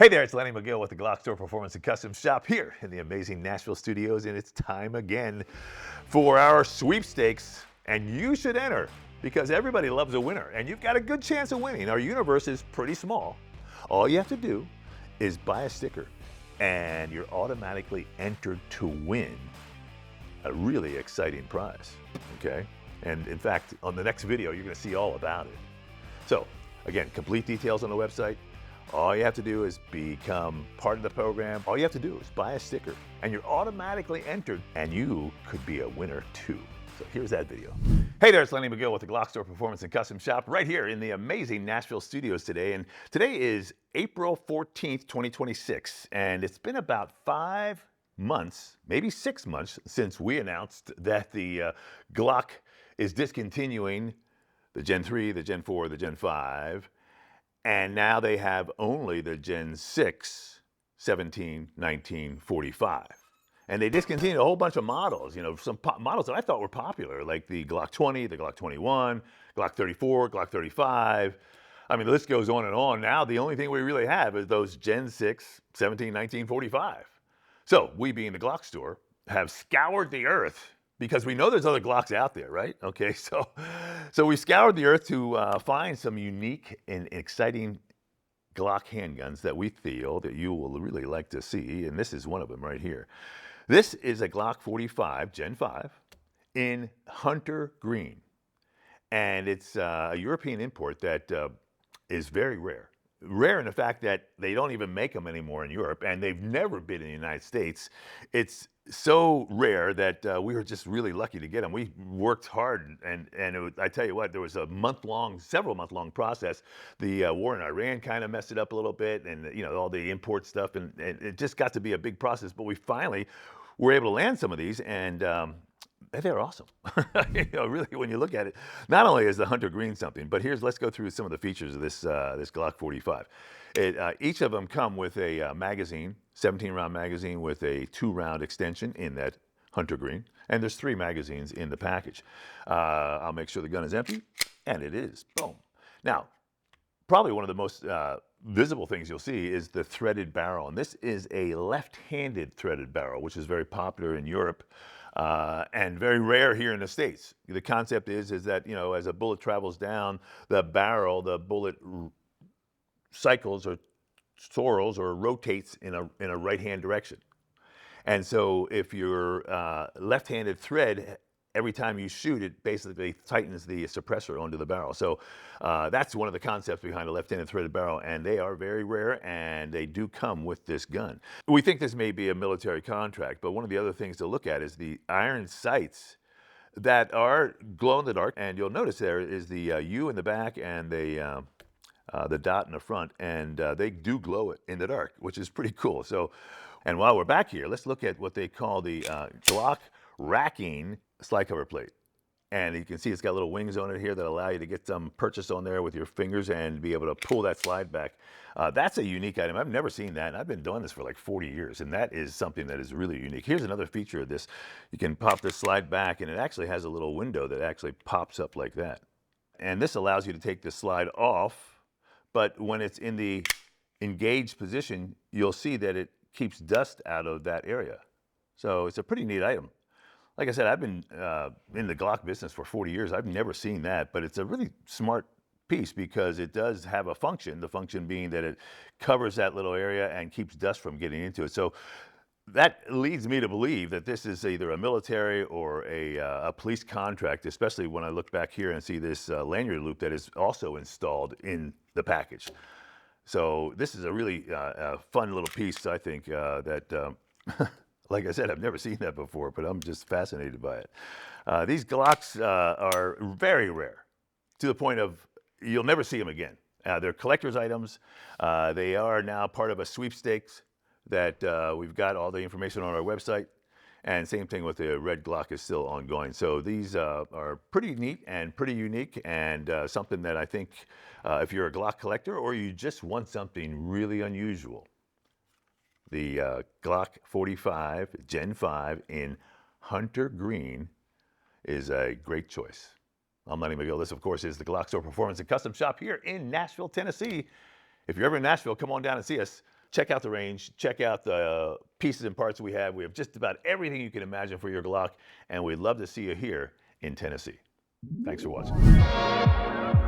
Hey there, it's Lenny McGill with the GlockStore Performance and Custom Shop here in the amazing Nashville studios, and it's time again for our sweepstakes, and you should enter because everybody loves a winner, and you've got a good chance of winning. Our universe is pretty small. All you have to do is buy a sticker, and you're automatically entered to win a really exciting prize, okay? And in fact, on the next video, you're gonna see all about it. So, again, complete details on the website. All you have to do is become part of the program. All you have to do is buy a sticker, and you're automatically entered, and you could be a winner too. So here's that video. Hey there, it's Lenny McGill with the GlockStore Performance and Custom Shop right here in the amazing Nashville studios today. And today is April 14th, 2026, and it's been about 5 months, maybe 6 months, since we announced that the Glock is discontinuing the Gen 3, the Gen 4, the Gen 5, and now they have only the Gen 6, 17, 19, 45. And they discontinued a whole bunch of models, some models that I thought were popular, like the Glock 20, the Glock 21, Glock 34, Glock 35. I mean, the list goes on and on. Now the only thing we really have is those Gen 6, 17, 19, 45. So we, being the GlockStore, have scoured the earth because we know there's other Glocks out there, right? Okay, so we scoured the earth to find some unique and exciting Glock handguns that we feel that you will really like to see, and this is one of them right here. This is a Glock 45 Gen 5 in Hunter Green, and it's a European import that is very rare. Rare in the fact that they don't even make them anymore in Europe, and they've never been in the United States. It's so rare that we were just really lucky to get them. We worked hard, and I tell you what, there was a several month long process. The war in Iran kind of messed it up a little bit, and all the import stuff, and it just got to be a big process. But we finally were able to land some of these, and they're awesome. Really, when you look at it, not only is the Hunter Green something, but let's go through some of the features of this Glock 45. Each of them come with a magazine, 17-round magazine with a 2-round extension in that Hunter Green, and there's 3 magazines in the package. I'll make sure the gun is empty, and it is. Boom. Now, probably one of the most visible things you'll see is the threaded barrel, and this is a left-handed threaded barrel, which is very popular in Europe. And very rare here in the States. The concept is that, as a bullet travels down the barrel, the bullet cycles or swirls or rotates in a right-hand direction. And so if your left-handed thread, every time you shoot, it basically tightens the suppressor onto the barrel. So that's one of the concepts behind a left-handed threaded barrel, and they are very rare, and they do come with this gun. We think this may be a military contract, but one of the other things to look at is the iron sights that are glow in the dark, and you'll notice there is the U in the back and the dot in the front, and they do glow in the dark, which is pretty cool. So, and while we're back here, let's look at what they call the Glock racking slide cover plate. And you can see it's got little wings on it here that allow you to get some purchase on there with your fingers and be able to pull that slide back. That's a unique item. I've never seen that. I've been doing this for like 40 years, and that is something that is really unique. Here's another feature of this. You can pop this slide back, and it actually has a little window that actually pops up like that. And this allows you to take the slide off, but when it's in the engaged position, you'll see that it keeps dust out of that area. So it's a pretty neat item. Like I said, I've been in the Glock business for 40 years. I've never seen that, but it's a really smart piece because it does have a function, the function being that it covers that little area and keeps dust from getting into it. So that leads me to believe that this is either a military or a police contract, especially when I look back here and see this lanyard loop that is also installed in the package. So this is a really fun little piece, I think, that... Like I said, I've never seen that before, but I'm just fascinated by it. These Glocks are very rare, to the point of you'll never see them again. They're collector's items. They are now part of a sweepstakes that we've got all the information on our website. And same thing with the red Glock is still ongoing. So these are pretty neat and pretty unique, and something that I think if you're a Glock collector or you just want something really unusual, the Glock 45 Gen 5 in Hunter Green is a great choice. I'm Lenny McGill. This, of course, is the GlockStore Performance and Custom Shop here in Nashville, Tennessee. If you're ever in Nashville, come on down and see us. check out the range, check out the pieces and parts we have. We have just about everything you can imagine for your Glock, and we'd love to see you here in Tennessee. Thanks for watching.